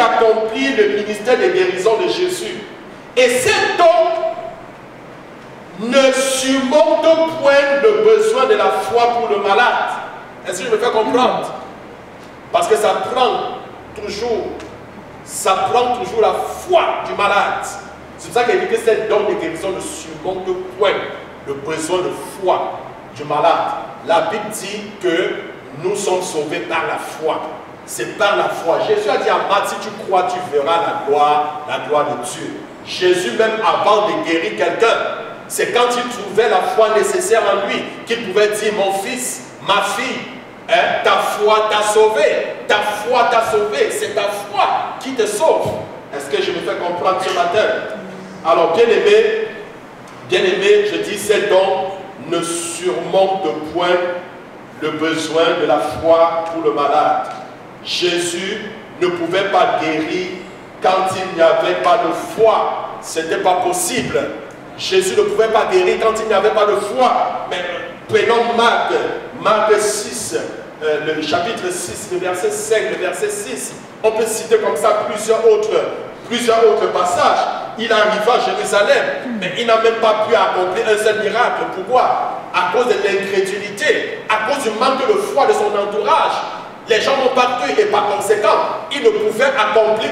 d'accomplir le ministère de guérison de Jésus. Et cet homme ne surmonte point le besoin de la foi pour le malade. Est-ce que je me fais comprendre? Parce que ça prend toujours la foi du malade. C'est pour ça qu'il dit que cet homme de guérison ne surmonte point le besoin de foi du malade. La Bible dit que nous sommes sauvés par la foi. C'est par la foi. Jésus a dit à Marthe, si tu crois, tu verras la gloire de Dieu. Jésus, même avant de guérir quelqu'un, c'est quand il trouvait la foi nécessaire en lui qu'il pouvait dire, mon fils, ma fille, hein, ta foi t'a sauvé. Ta foi t'a sauvé. C'est ta foi qui te sauve. Est-ce que je me fais comprendre ce matin? Alors, bien-aimé, je dis, cet homme ne surmonte point le besoin de la foi pour le malade. Jésus ne pouvait pas guérir quand il n'y avait pas de foi. Ce n'était pas possible. Jésus ne pouvait pas guérir quand il n'y avait pas de foi. Mais prenons Marc 6, le chapitre 6, le verset 5, le verset 6. On peut citer comme ça plusieurs autres passages. Il arriva à Jérusalem, mais il n'a même pas pu accomplir un seul miracle. Pourquoi? À cause de l'incrédulité, à cause du manque de foi de son entourage. Les gens vont partout et par conséquent, il ne pouvait accomplir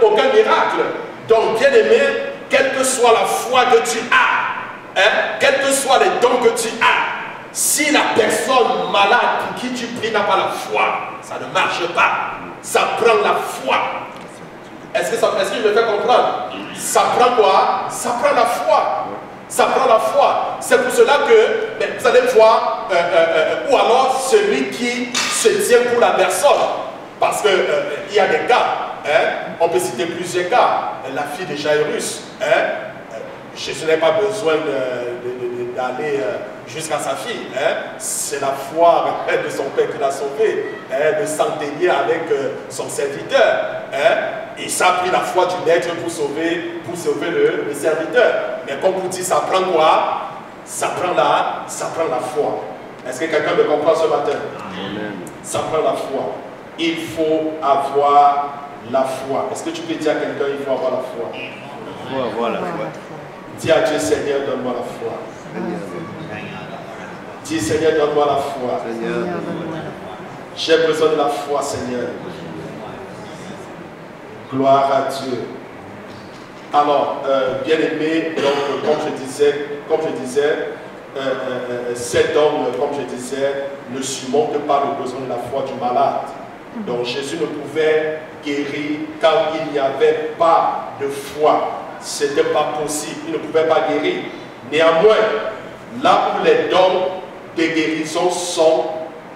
aucun miracle. Donc, bien aimé, quelle que soit la foi que tu as, hein, quels que soient les dons que tu as, si la personne malade pour qui tu pries n'a pas la foi, ça ne marche pas. Ça prend la foi. Est-ce que je me fais comprendre? Ça prend quoi? Ça prend la foi. Ça prend la foi. C'est pour cela que vous allez voir, ou alors celui qui se tient pour la personne. Parce qu'il y a des cas, hein, on peut citer plusieurs cas. La fille de Jairus, hein, Jésus n'a pas besoin d'aller jusqu'à sa fille. Hein. C'est la foi de son père qui l'a sauvé, hein, de s'entendre avec son serviteur. Hein. Et ça a pris la foi du maître pour sauver le serviteur. Mais comme vous dites, ça prend quoi? Ça prend la foi. Est-ce que quelqu'un me comprend ce matin? Amen. Ça prend la foi. Il faut avoir la foi. Est-ce que tu peux dire à quelqu'un, il faut avoir la foi? Il faut avoir la foi. Dis à Dieu, Seigneur, donne-moi la foi. Dis, Seigneur, donne-moi la foi. J'ai besoin de la foi, Seigneur. Gloire à Dieu. Alors, bien aimé, donc, comme je disais, cet homme, comme je disais, ne surmonte pas le besoin de la foi du malade. Donc Jésus ne pouvait guérir quand il n'y avait pas de foi. Ce n'était pas possible, il ne pouvait pas guérir. Néanmoins, là où les dons de guérison sont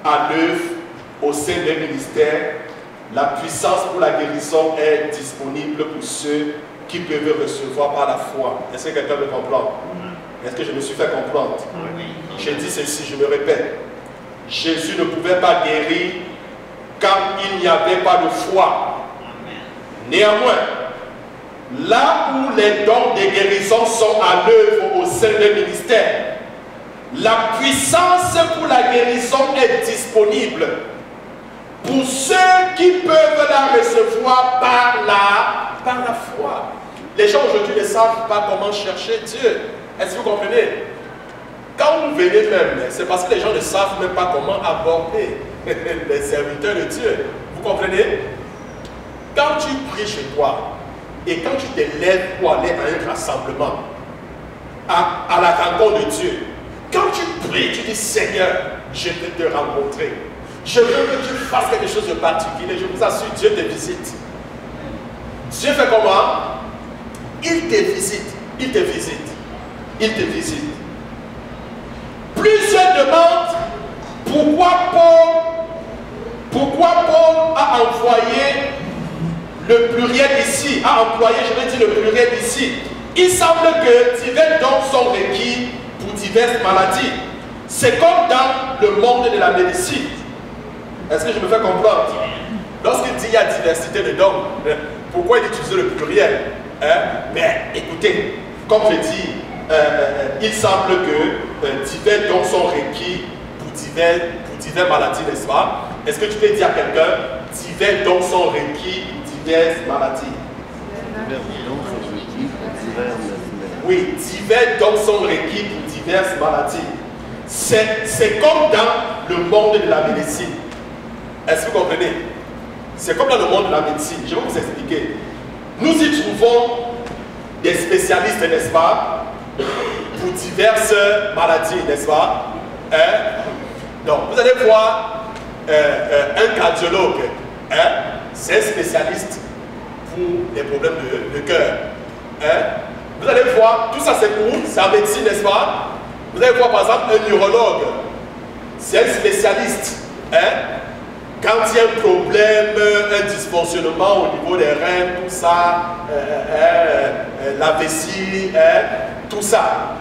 à l'œuvre au sein d'un ministère, la puissance pour la guérison est disponible pour ceux qui peuvent recevoir par la foi. Est-ce que quelqu'un me comprend? Est-ce que je me suis fait comprendre? Je dis ceci, je me répète. Jésus ne pouvait pas guérir quand il n'y avait pas de foi. Néanmoins, là où les dons de guérison sont à l'œuvre au sein d'un ministère, la puissance pour la guérison est disponible pour ceux qui peuvent la recevoir par la foi. Les gens aujourd'hui ne savent pas comment chercher Dieu. Est-ce que vous comprenez? Quand vous venez même, c'est parce que les gens ne savent même pas comment aborder les serviteurs de Dieu. Vous comprenez? Quand tu pries chez toi et quand tu te lèves pour aller à un rassemblement, à la rencontre de Dieu, quand tu pries, tu dis Seigneur, je veux te rencontrer. Je veux que tu fasses quelque chose de particulier. Je vous assure, Dieu te visite. Dieu fait comment? Il te visite. Il te visite. Il te visite. Plusieurs demandent pourquoi Paul a envoyé le pluriel ici, a employé, je vais dire le pluriel ici. Il semble que divers dons sont requis pour diverses maladies. C'est comme dans le monde de la médecine. Est-ce que je me fais comprendre? Lorsqu'il dit qu'il y a diversité de dons, pourquoi il utilise le pluriel? Mais écoutez, comme je dis, il semble que divers dons sont requis pour diverses maladies, n'est-ce pas? Est-ce que tu peux dire à quelqu'un, divers dons sont requis pour diverses maladies. Oui, divers dons sont requis pour diverses maladies. C'est comme dans le monde de la médecine. Est-ce que vous comprenez? C'est comme dans le monde de la médecine. Je vais vous expliquer. Nous y trouvons des spécialistes, n'est-ce pas, pour diverses maladies, n'est-ce pas? Donc, vous allez voir un cardiologue. C'est un spécialiste pour les problèmes de cœur. Vous allez voir, tout ça c'est en médecine, n'est-ce pas? Vous allez voir par exemple un neurologue. C'est un spécialiste. Quand il y a un problème, un dysfonctionnement au niveau des reins, tout ça, la vessie, tout ça.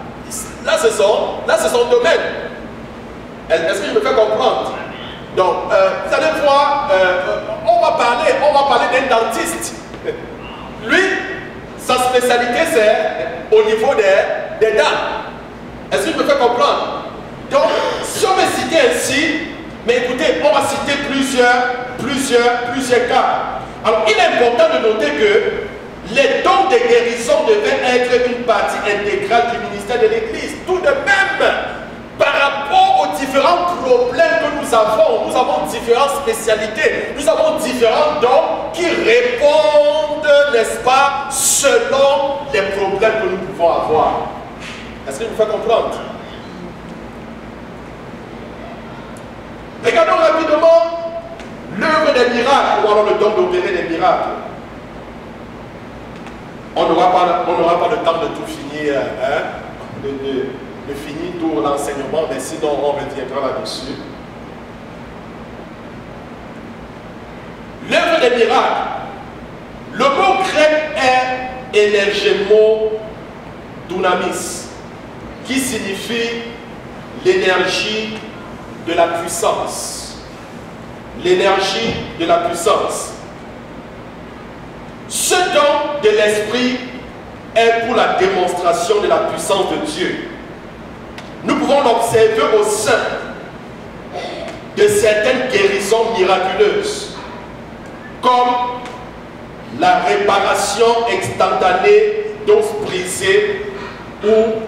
Là, c'est son domaine. Est-ce que je me fais comprendre? Donc, vous allez voir, on va parler d'un dentiste. Lui, sa spécialité, c'est au niveau des dents. Est-ce que je me fais comprendre? Donc, si on veut citer ainsi, mais écoutez, on va citer plusieurs cas. Alors, il est important de noter que les dons de guérison devaient être une partie intégrale du ministère de l'Église. Tout de même, par rapport aux différents problèmes que nous avons différentes spécialités, nous avons différents dons qui répondent, n'est-ce pas, selon les problèmes que nous pouvons avoir. Est-ce que vous faites comprendre? Regardons rapidement l'œuvre des miracles, ou alors le don d'opérer des miracles. On n'aura pas le temps de tout finir, de finir tout l'enseignement, mais sinon on reviendra là-dessus. L'œuvre des miracles. Le mot grec est énergémo dunamis, qui signifie l'énergie de la puissance. L'énergie de la puissance. Ce don de l'esprit est pour la démonstration de la puissance de Dieu. Nous pouvons l'observer au sein de certaines guérisons miraculeuses, comme la réparation instantanée d'os brisés ou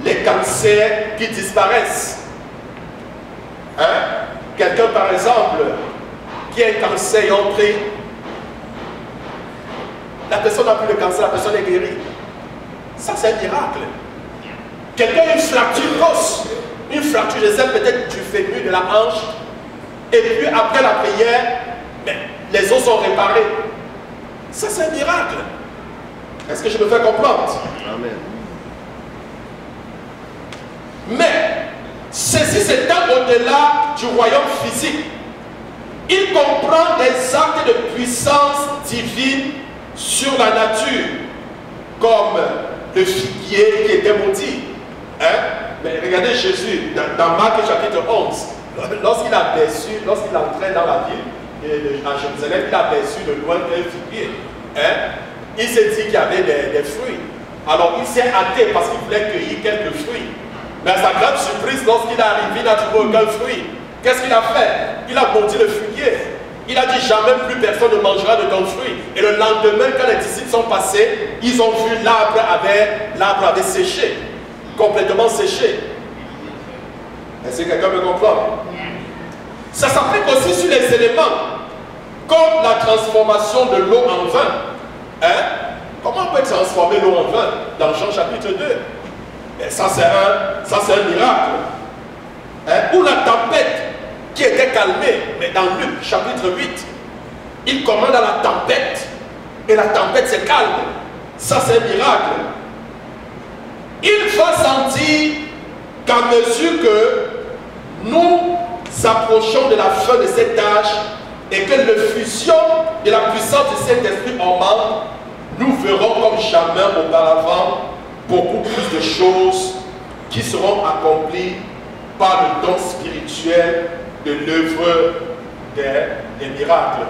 les cancers qui disparaissent. Quelqu'un par exemple qui a un cancer et on prie, la personne n'a plus le cancer, la personne est guérie. Ça c'est un miracle. Quelqu'un a une fracture d'os, une fracture, je sais peut-être du fémur, de la hanche, et puis après la prière, les os sont réparés. Ça c'est un miracle. Est-ce que je me fais comprendre? Amen. Mais ceci s'étend au-delà du royaume physique. Il comprend des actes de puissance divine sur la nature, comme le figuier qui était maudit. Mais regardez Jésus, dans Marc chapitre 11, lorsqu'il entrait dans la ville, à Jérusalem, il a aperçu de loin un figuier. Il s'est dit qu'il y avait des fruits. Alors il s'est hâté parce qu'il voulait cueillir quelques fruits. Mais à sa grande surprise, lorsqu'il est arrivé, il n'a trouvé aucun fruit. Qu'est-ce qu'il a fait? Il a maudit le figuier. Il a dit jamais plus personne ne mangera de ton fruit. Et le lendemain, quand les disciples sont passés, ils ont vu l'arbre avait séché, complètement séché. Est-ce que quelqu'un me comprend? Ça s'applique aussi sur les éléments, comme la transformation de l'eau en vin. Comment on peut transformer l'eau en vin? Dans Jean chapitre 2. Et ça c'est un miracle. Ou la tempête qui était calmée, mais dans Luc chapitre 8, il commande à la tempête, et la tempête se calme. Ça c'est un miracle. Il faut sentir qu'à mesure que nous approchons de la fin de cet âge et que l'effusion de la puissance de cet esprit augmente, nous verrons comme jamais auparavant beaucoup plus de choses qui seront accomplies par le don spirituel de l'œuvre des miracles.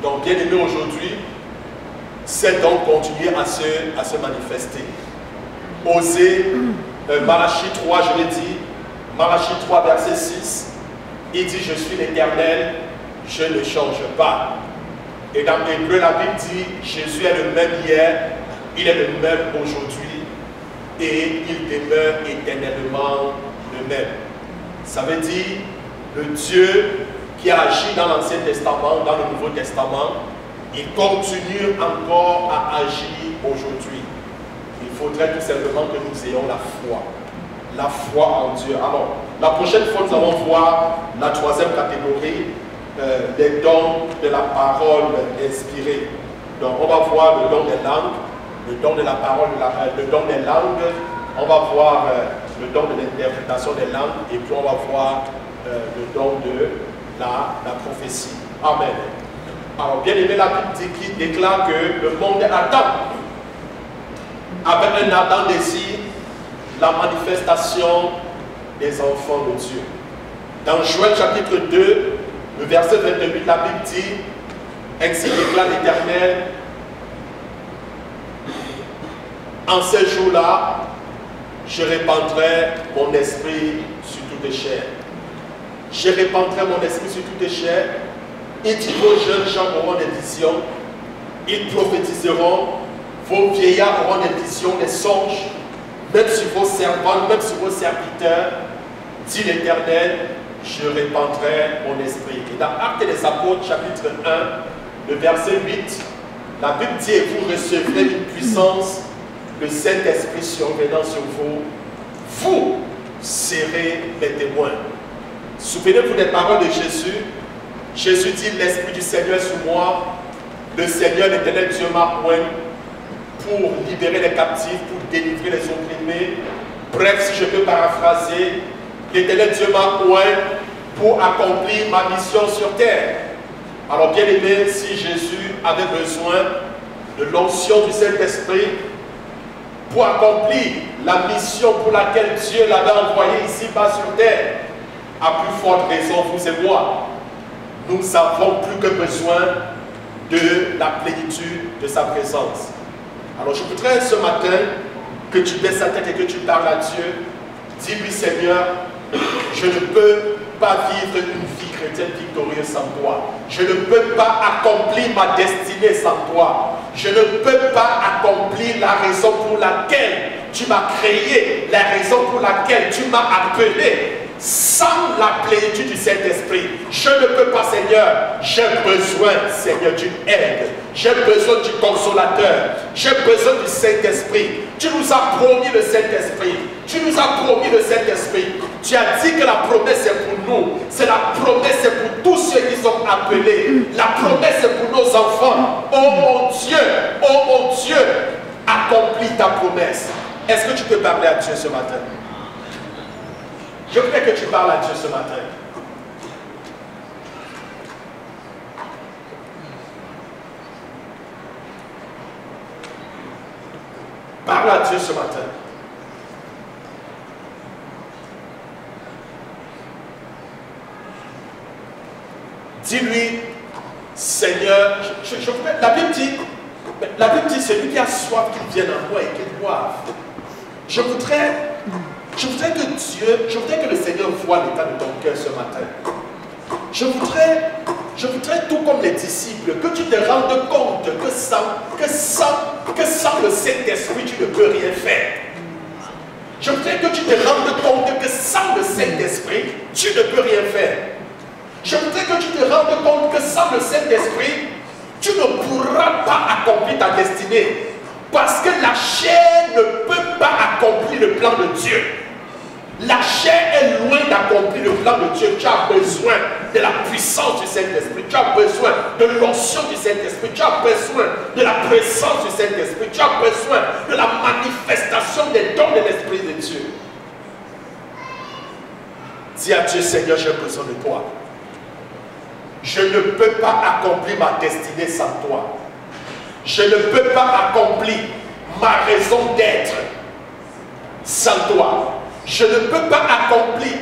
Donc, bien aimé, aujourd'hui, ces dons continuent à se manifester. Osée, Malachie 3, je l'ai dit, Malachie 3, verset 6, il dit: je suis l'Éternel, je ne change pas. Et dans l'Hébreu, la Bible dit, Jésus est le même hier, il est le même aujourd'hui, et il demeure éternellement le même. Ça veut dire, le Dieu qui a agi dans l'Ancien Testament, dans le Nouveau Testament, il continue encore à agir aujourd'hui. Il faudrait tout simplement que nous ayons la foi. La foi en Dieu. Alors, la prochaine fois, nous allons voir la troisième catégorie, les dons de la parole inspirée. Donc, on va voir le don des langues, le don de la parole, le don des langues, on va voir le don de l'interprétation des langues, et puis on va voir le don de la prophétie. Amen. Alors, bien aimé, la Bible dit qui déclare que le monde attend, avec un ardent désir, la manifestation des enfants de Dieu. Dans Joël chapitre 2, le verset 28, la Bible dit, ainsi déclare l'Éternel, en ces jours-là, je répandrai mon esprit sur toutes les chairs. Je répandrai mon esprit sur toutes les chairs. Et vos jeunes gens auront des visions, ils prophétiseront, vos vieillards auront des visions, des songes, même sur vos servantes, même sur vos serviteurs, dit l'Éternel, je répandrai mon esprit. Et dans Actes des Apôtres, chapitre 1, le verset 8, la Bible dit, et vous recevrez une puissance, le Saint-Esprit survenant sur vous, vous serez mes témoins. Souvenez-vous des paroles de Jésus. Jésus dit, l'Esprit du Seigneur est sur moi, le Seigneur, l'Éternel Dieu m'a oint pour libérer les captifs, pour délivrer les opprimés. Bref, si je peux paraphraser, l'Éternel Dieu m'a oint pour accomplir ma mission sur terre. Alors bien aimé, si Jésus avait besoin de l'onction du Saint-Esprit pour accomplir la mission pour laquelle Dieu l'avait envoyé ici-bas sur terre, à plus forte raison, vous et moi, nous avons plus que besoin de la plénitude de sa présence. Alors je voudrais ce matin que tu baisses ta tête et que tu parles à Dieu. Dis-lui, Seigneur, je ne peux pas vivre une vie chrétienne victorieuse sans toi. Je ne peux pas accomplir ma destinée sans toi. Je ne peux pas accomplir la raison pour laquelle tu m'as créé, la raison pour laquelle tu m'as appelé, sans la plénitude du Saint-Esprit. Je ne peux pas, Seigneur. J'ai besoin, Seigneur, d'une aide. J'ai besoin du consolateur. J'ai besoin du Saint-Esprit. Tu nous as promis le Saint-Esprit. Tu nous as promis le Saint-Esprit. Tu as dit que la promesse est pour nous. C'est la promesse est pour tous ceux qui sont appelés. La promesse est pour nos enfants. Oh mon Dieu, accomplis ta promesse. Est-ce que tu peux parler à Dieu ce matin? Je voudrais que tu parles à Dieu ce matin. Parle à Dieu ce matin. Dis-lui, Seigneur, la Bible dit, celui qui a soif, qu'il vienne à moi et qu'il boive. Je voudrais que le Seigneur voie l'état de ton cœur ce matin. Je voudrais tout comme les disciples, que tu te rendes compte que sans le Saint-Esprit, tu ne peux rien faire. Je voudrais que tu te rendes compte que sans le Saint-Esprit, tu ne peux rien faire. Je voudrais que tu te rendes compte que sans le Saint-Esprit, tu ne pourras pas accomplir ta destinée. Parce que la chair ne peut pas accomplir le plan de Dieu. La chair est loin d'accomplir le plan de Dieu. Tu as besoin de la puissance du Saint-Esprit. Tu as besoin de l'onction du Saint-Esprit. Tu as besoin de la présence du Saint-Esprit. Tu as besoin de la manifestation des dons de l'Esprit de Dieu. Dis à Dieu, Seigneur, j'ai besoin de toi. Je ne peux pas accomplir ma destinée sans toi. Je ne peux pas accomplir ma raison d'être sans toi. Je ne peux pas accomplir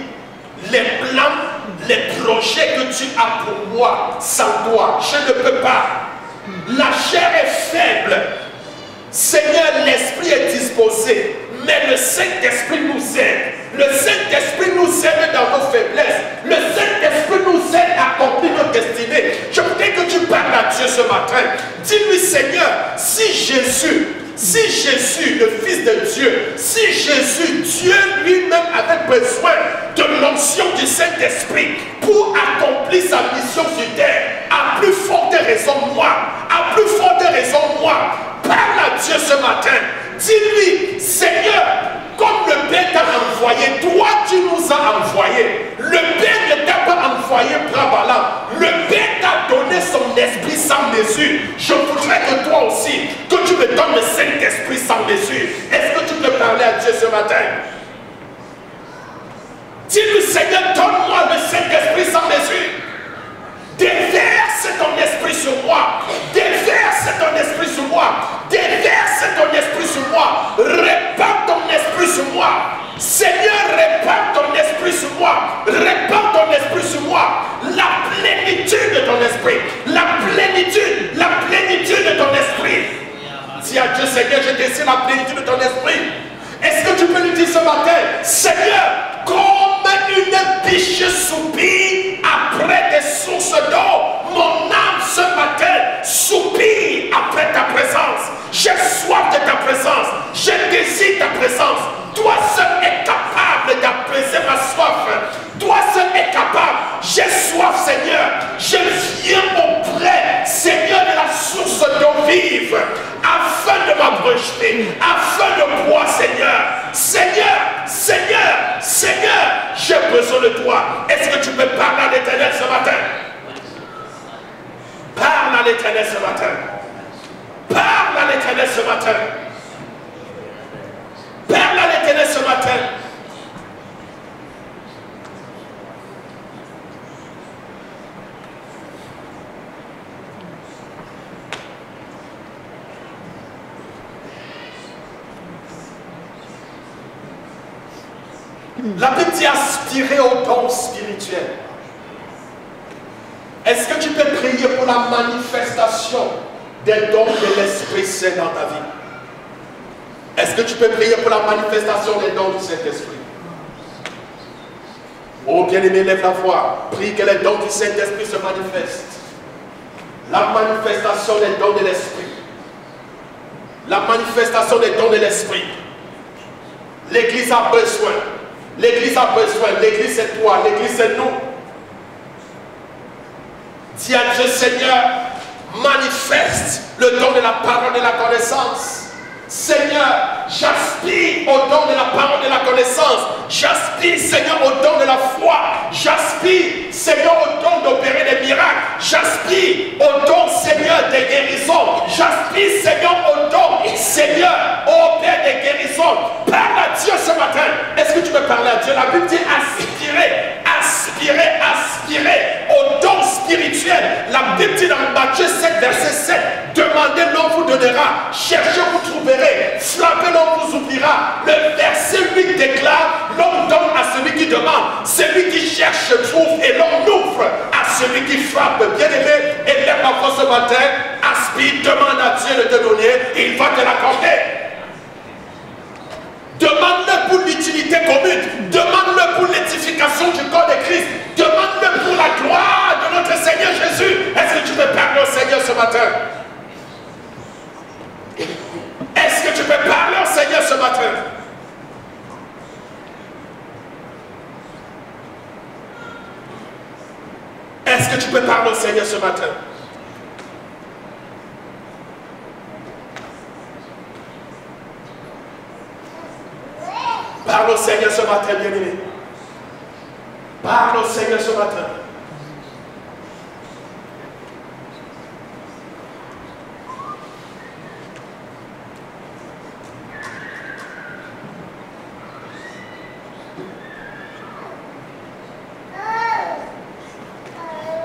les plans, les projets que tu as pour moi sans toi. Je ne peux pas. La chair est faible. Seigneur, l'esprit est disposé, mais le Saint-Esprit nous aide. Le Saint-Esprit nous aide dans nos faiblesses. Le Saint-Esprit nous aide à accomplir nos destinées. Je voudrais que tu parle à Dieu ce matin. Dis-lui, Seigneur, si Jésus, le Fils de Dieu, si Jésus, Dieu lui-même avait besoin de l'onction du Saint-Esprit pour accomplir sa mission sur terre, à plus forte raison moi, parle à Dieu ce matin. Dis-lui, Seigneur, comme le Père t'a envoyé, toi tu nous as envoyé. Le Père ne t'a pas envoyé bras. Le Père t'a donné son esprit sans mesure. Je voudrais que toi aussi, que tu me donnes le Saint-Esprit sans mesure. Est-ce que tu peux parler à Dieu ce matin? Dis-lui, Seigneur, donne-moi le Saint-Esprit sans mesure. Déverse ton esprit sur moi. Déverse ton esprit sur moi. Déverse ton esprit sur moi. Répands ton esprit sur moi. Seigneur, répands ton esprit sur moi. Répands ton esprit sur moi. La plénitude de ton esprit. La plénitude de ton esprit. Dis à Dieu, Seigneur, je désire la plénitude de ton esprit. Est-ce que tu peux lui dire ce matin, Seigneur, comme une biche soupire après des sources d'eau, mon âme ce matin soupire après ta présence. J'ai soif de ta présence. Je désire ta présence. Toi seul es capable d'apaiser ma soif. Toi seul es capable. J'ai soif, Seigneur. Je viens auprès, Seigneur, de la source d'eau vive, afin de m'abrecher, afin de boire, Seigneur. Seigneur, j'ai besoin de toi. Est-ce que tu peux parler à l'Éternel ce matin? Parle à l'Éternel ce matin. Parle à l'Éternel ce matin. Parle à l'Éternel ce matin. La Bible dit aspirer aux dons spirituels. Est-ce que tu peux prier pour la manifestation des dons de l'Esprit Saint dans ta vie? Est-ce que tu peux prier pour la manifestation des dons du Saint-Esprit? Oh bien-aimé, lève la voix. Prie que les dons du Saint-Esprit se manifestent. La manifestation des dons de l'Esprit. La manifestation des dons de l'Esprit. L'Église a besoin. L'Église a besoin. L'Église c'est toi. L'Église c'est nous. Dis à Dieu, Seigneur, manifeste le don de la parole et de la connaissance. Seigneur, j'aspire au don de la parole et de la connaissance. J'aspire, Seigneur, au don de la foi. J'aspire, Seigneur, au don d'opérer des miracles. J'aspire au don, Seigneur, des guérisons. J'aspire, Seigneur, au don, Seigneur, au Père des guérisons. Parle à Dieu ce matin. Est-ce que tu peux parler à Dieu? La Bible dit aspirer au don spirituel. La Bible dit dans Matthieu 7, verset 7, demandez, l'on vous donnera. Cherchez, vous trouverez. Frappez, l'on vous ouvrira. Le verset 8 déclare, l'on donne à celui qui demande. Celui qui cherche trouve et l'on ouvre à celui qui frappe. Bien-aimé, élève la voix ce matin. Aspire, demande à Dieu de te donner et il va te l'accorder. Demande-le pour l'utilité commune. Demande-le pour l'édification du corps de Christ. Demande-le pour la gloire de notre Seigneur Jésus. Est-ce que tu peux parler au Seigneur ce matin? Est-ce que tu peux parler au Seigneur ce matin? Est-ce que tu peux parler au Seigneur ce matin? Parle au Seigneur ce matin, bien-aimé. Parle au Seigneur ce matin.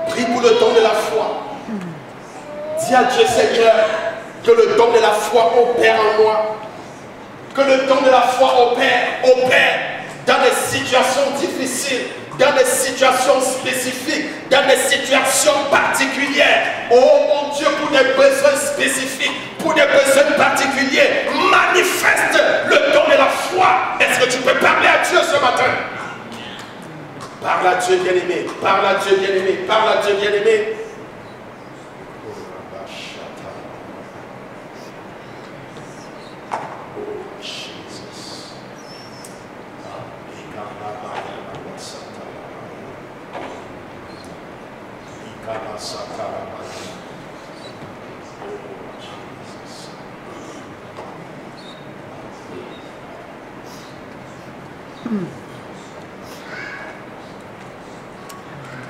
Prie pour le don de la foi. Dis à Dieu, Seigneur, que le don de la foi opère en moi. Que le don de la foi opère dans des situations difficiles, dans des situations spécifiques, dans des situations particulières. Oh mon Dieu, pour des besoins spécifiques, pour des besoins particuliers, manifeste le don de la foi. Est-ce que tu peux parler à Dieu ce matin? Parle à Dieu bien-aimé, parle à Dieu bien-aimé, parle à Dieu bien-aimé.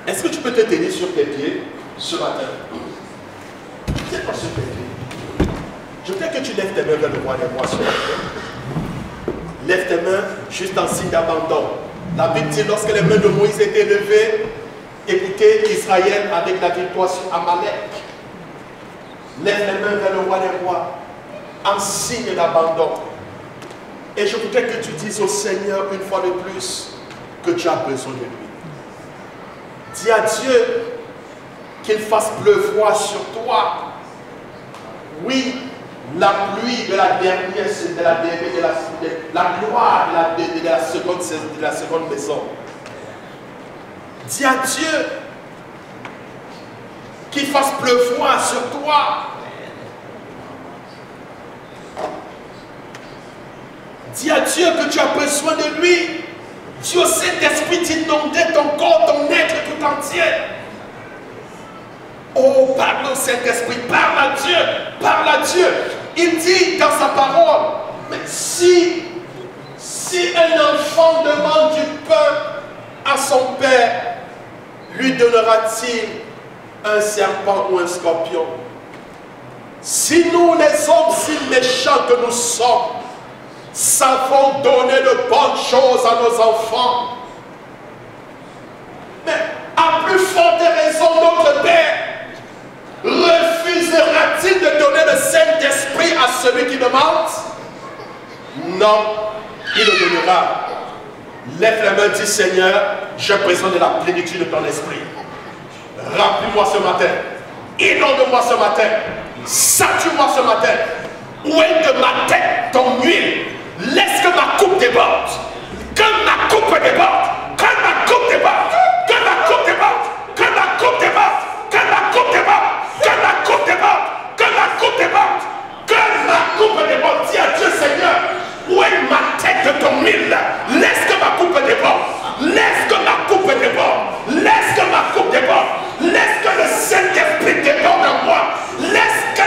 Est-ce que tu peux te tenir sur tes pieds ce matin? Tiens-toi sur tes pieds. Je voudrais que tu lèves tes mains vers le roi des rois ce matin. Lève tes mains juste en signe d'abandon. La Bible dit lorsque les mains de Moïse étaient levées, écoutez Israël avec la victoire sur Amalek. Lève les mains vers le roi des rois en signe d'abandon. Et je voudrais que tu dises au Seigneur une fois de plus que tu as besoin de lui. Dis à Dieu qu'il fasse pleuvoir sur toi. Oui, la pluie de la dernière, la gloire de la seconde maison. Dis à Dieu qu'il fasse pleuvoir sur toi. Dis à Dieu que tu as besoin de lui. Dis au Saint-Esprit d'inonder ton corps, ton être tout entier. Oh, parle au Saint-Esprit, parle à Dieu, parle à Dieu. Il dit dans sa parole, mais si un enfant demande du pain à son père, lui donnera-t-il un serpent ou un scorpion? Si nous, les hommes si méchants que nous sommes, savons donner de bonnes choses à nos enfants, mais à plus forte raison, notre Père refusera-t-il de donner le Saint-Esprit à celui qui demande? Non, il le donnera. Lève la main, dis Seigneur, j'ai besoin de la plénitude de ton esprit. Remplis-moi ce matin, inonde-moi ce matin, sature-moi ce matin. Où est de ma tête ton huile? Laisse que ma coupe déborde. Que ma coupe déborde. Que ma coupe déborde. Que ma coupe déborde. Que ma coupe déborde. Que ma coupe déborde. Que ma coupe déborde. Que ma coupe déborde. Que ma coupe déborde. Dis à Dieu Seigneur, où est ma tête de ton huile? Laisse que ma coupe déborde. Laisse que ma coupe déborde. Laisse que ma coupe déborde. Laisse que le Saint-Esprit déborde en moi. Laisse que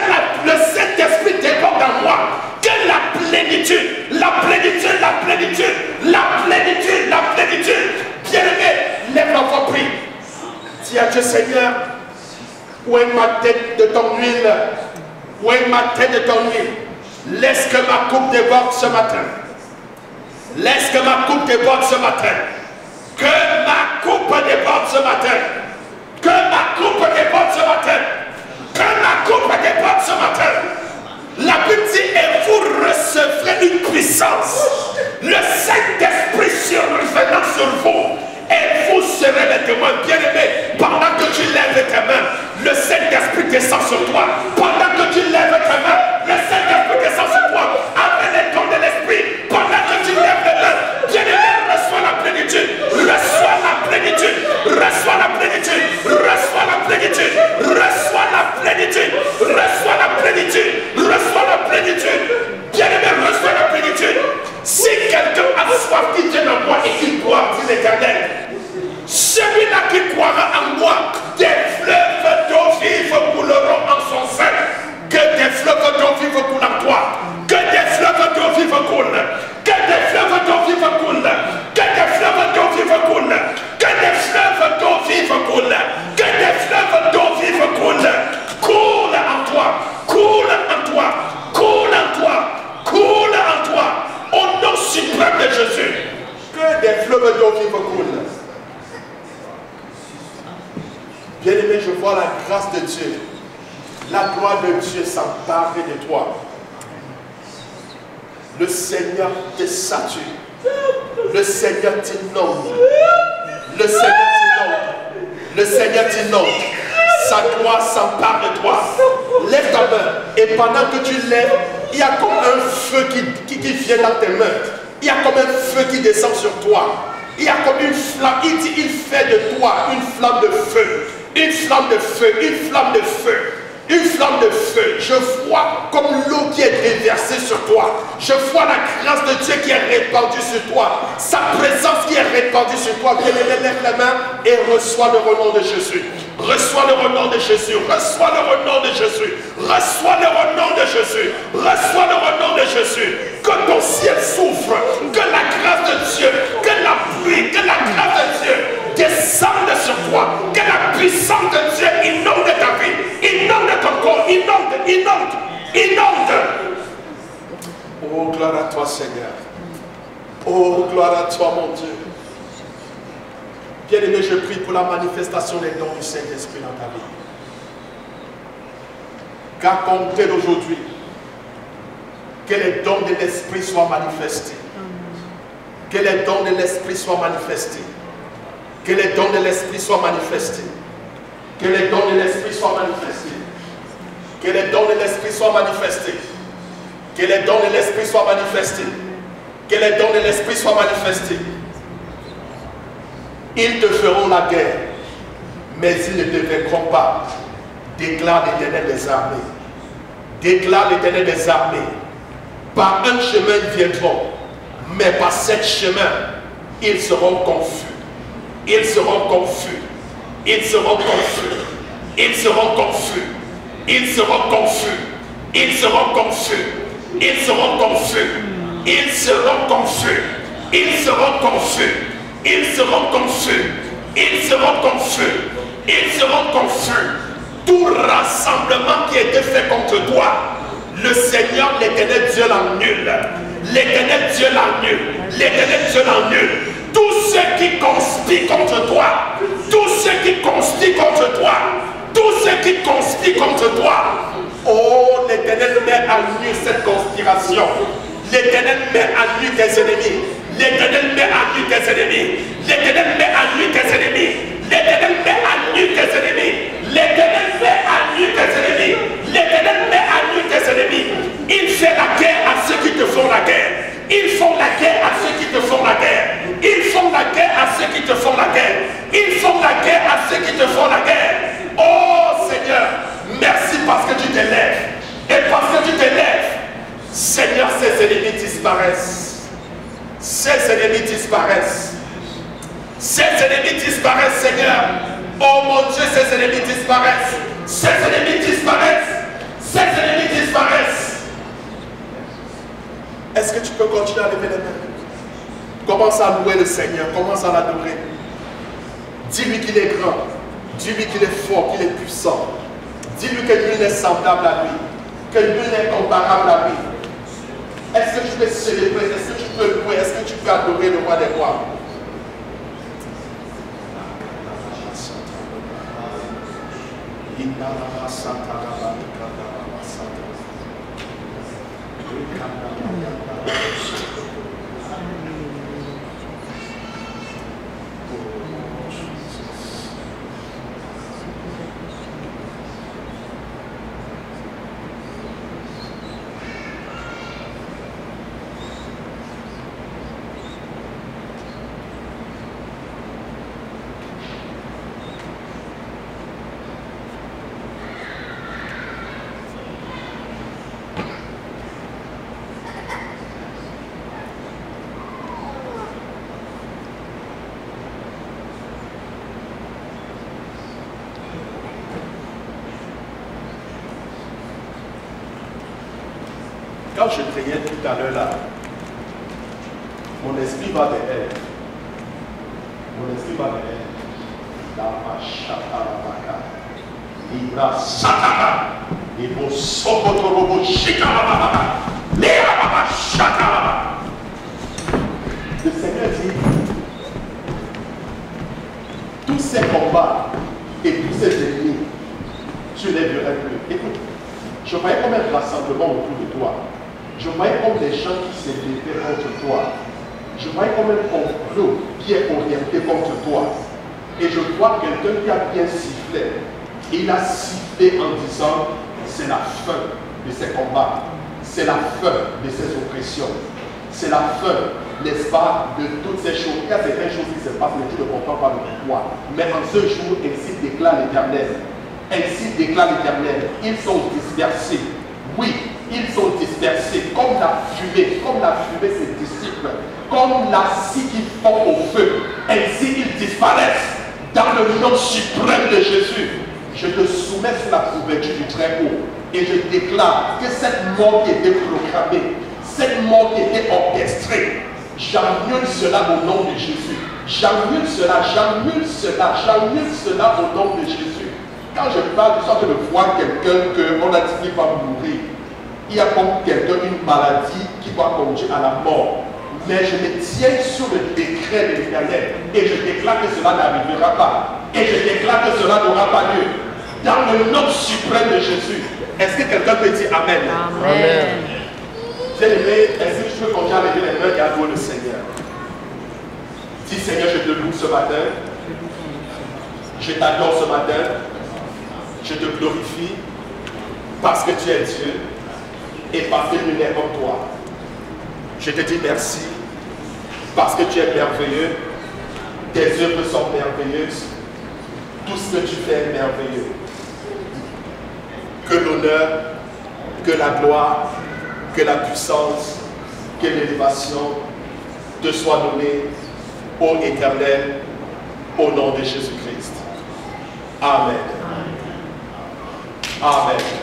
le Saint-Esprit déborde en moi. Que la plénitude, la plénitude, la plénitude, la plénitude, la plénitude. Bien-aimé, lève la voix, prie. Dis à Dieu Seigneur, où est ma tête de ton huile? Où est ma tête de ton huile? Laisse que ma coupe déborde ce matin. Laisse que ma coupe déborde ce matin. Que ma coupe déborde ce matin. Que ma coupe déborde ce matin. Que ma coupe déborde ce matin. La Bible dit, et vous recevrez une puissance. Le Saint-Esprit survenant sur vous. Et vous serez les témoins. Bien-aimés, pendant que tu lèves tes mains, le Saint-Esprit descend sur toi. Pendant que tu lèves tes mains, le Saint-Esprit descend sur toi. Avec les dons de l'Esprit. Pendant que tu lèves tes mains, bien-aimé, reçois la plénitude. Reçois la plénitude. Reçois la plénitude. Reçois la plénitude. Reçois la plénitude. Reçois la plénitude. Reçois la plénitude. Bien-aimé, reçois la plénitude. Si quelqu'un a soif qui vient en moi et qui boit, dit l'Éternel, celui-là qui croira en moi, des fleuves d'eau vive couleront en son sein. Que des fleuves d'eau vive coulent en toi. Que des fleuves d'eau vive coulent. Que des fleuves d'eau vive coulent. Que des fleuves d'eau vive coulent. Que des fleuves d'eau vive coulent. Que des fleuves d'eau vive coulent. Coule en toi. Coule en toi. Coule en toi. Coule en toi. Au nom suprême de Jésus. Que des fleuves d'eau vive coulent. Bien-aimé, je vois la grâce de Dieu. La gloire de Dieu s'emparer de toi. Le Seigneur te sature. Le Seigneur t'inonde. Le Seigneur t'inonde. Le Seigneur t'inonde. Sa gloire s'empare de toi. Lève ta main. Et pendant que tu lèves, il y a comme un feu qui vient dans tes mains. Il y a comme un feu qui descend sur toi. Il y a comme une flamme. Il dit, il fait de toi une flamme de feu. Une flamme de feu. Une flamme de feu. Une flamme de feu. Je vois comme l'eau qui est déversée sur toi. Je vois la grâce de Dieu qui est répandue sur toi. Sa présence qui est répandue sur toi. Bien-aimé, lève la main et reçois le renom de Jésus. Reçois le renom de Jésus. Reçois le renom de Jésus. Reçois le renom de Jésus. Reçois le renom de de Jésus, que ton ciel s'ouvre, que la grâce de Dieu, que la pluie, que la grâce de Dieu descende sur toi, que la puissance de Dieu inonde ta vie, inonde ton corps, inonde. Oh, gloire à toi, Seigneur. Oh, gloire à toi, mon Dieu. Bien-aimé, je prie pour la manifestation des dons du Saint-Esprit dans ta vie. Qu'à compter d'aujourd'hui, que les dons de l'Esprit soient manifestés. Que les dons de l'Esprit soient manifestés. Que les dons de l'Esprit soient manifestés. Que les dons de l'Esprit soient manifestés. Que les dons de l'Esprit soient manifestés. Que les dons de l'Esprit soient manifestés. Que les dons de l'Esprit soient manifestés. Ils te feront la guerre, mais ils ne te vaincront pas. Déclare l'Éternel des armées. Déclare l'Éternel des armées. Par un chemin ils viendront, mais par sept chemins, ils seront confus. Ils seront confus. Ils seront confus. Ils seront confus. Ils seront confus. Ils seront confus. Ils seront confus. Ils seront confus. Ils seront confus. Ils seront confus. Ils seront confus. Ils seront confus. Tout rassemblement qui était fait contre toi, le Seigneur, l'Éternel Dieu l'annule. L'Éternel Dieu l'annule. L'Éternel Dieu l'annule. Tous ceux qui conspirent contre toi, tous ceux qui conspirent contre toi, tous ceux qui conspirent contre toi, oh, l'Éternel met à nu cette conspiration. L'Éternel met à nu tes ennemis. L'Éternel met à nu tes ennemis. L'Éternel met à nu tes ennemis. L'Éternel met à nu tes ennemis. L'Éternel met à nu tes ennemis. L'Éternel met à nu tes ennemis. Il fait la guerre à ceux qui te font la guerre. Ils font la guerre à ceux qui te font la guerre. Ils font la guerre à ceux qui te font la guerre. Ils font la guerre à ceux qui te font la guerre. Oh Seigneur, merci parce que tu t'élèves. Et parce que tu t'élèves, Seigneur, ces ennemis disparaissent. Ces ennemis disparaissent. Ces ennemis disparaissent, Seigneur. Oh mon Dieu, ces ennemis disparaissent. Ces ennemis disparaissent. Ces ennemis disparaissent. Est-ce que tu peux continuer à lever les mains? Commence à louer le Seigneur. Commence à l'adorer. Dis-lui qu'il est grand. Dis-lui qu'il est fort, qu'il est puissant. Dis-lui que nul n'est semblable à lui. Que nul n'est comparable à lui. Est-ce que tu peux célébrer? Est-ce que tu peux louer? Est-ce que tu peux adorer le roi des rois? Quand je priais tout à l'heure là, mon esprit va derrière. Mon esprit va derrière. La machata la baka. Libra sataka. Ibo sokotorobo shikara. Lera baba shakara. Le Seigneur dit, tous ces combats et tous ces ennemis, tu les verrais plus. Écoute, je voyais comme un rassemblement autour de toi. Je voyais comme des gens qui s'élevaient contre toi. Je voyais comme un complot qui est orienté contre toi. Et je vois quelqu'un qui a bien sifflé. Il a sifflé en disant, c'est la fin de ces combats. C'est la fin de ces oppressions. C'est la fin, n'est-ce pas, de toutes ces choses. Il y a certaines choses qui se passent, mais tu ne comprends pas le pourquoi. Mais en ce jour, ainsi déclare l'Éternel. Ainsi déclare l'Éternel. Ils sont dispersés. Oui, ils sont dispersés comme la fumée se dissipe, comme l'acide qui fond au feu. Ainsi ils disparaissent dans le nom suprême de Jésus. Je te soumets sous la couverture du Très-Haut et je déclare que cette mort qui était proclamée cette mort qui était orchestrée. J'annule cela au nom de Jésus. J'annule cela, j'annule cela, j'annule cela au nom de Jésus. Quand je parle, je sens que de voir quelqu'un qu'on a dit qu'il va mourir. Il y a comme quelqu'un une maladie qui va conduire à la mort. Mais je me tiens sur le décret de l'Éternel et je déclare que cela n'arrivera pas. Et je déclare que cela n'aura pas lieu. Dans le nom suprême de Jésus. Est-ce que quelqu'un peut dire Amen? Amen. Bien-aimé, est-ce que je peux continuer à lever les mains et à louer le Seigneur? Dis Seigneur, je te loue ce matin. Je t'adore ce matin. Je te glorifie parce que tu es Dieu et parce que nul n'est comme toi. Je te dis merci parce que tu es merveilleux. Tes œuvres sont merveilleuses. Tout ce que tu fais est merveilleux. Que l'honneur, que la gloire, que la puissance, que l'élévation te soient données, ô Éternel, au nom de Jésus-Christ. Amen. Amen.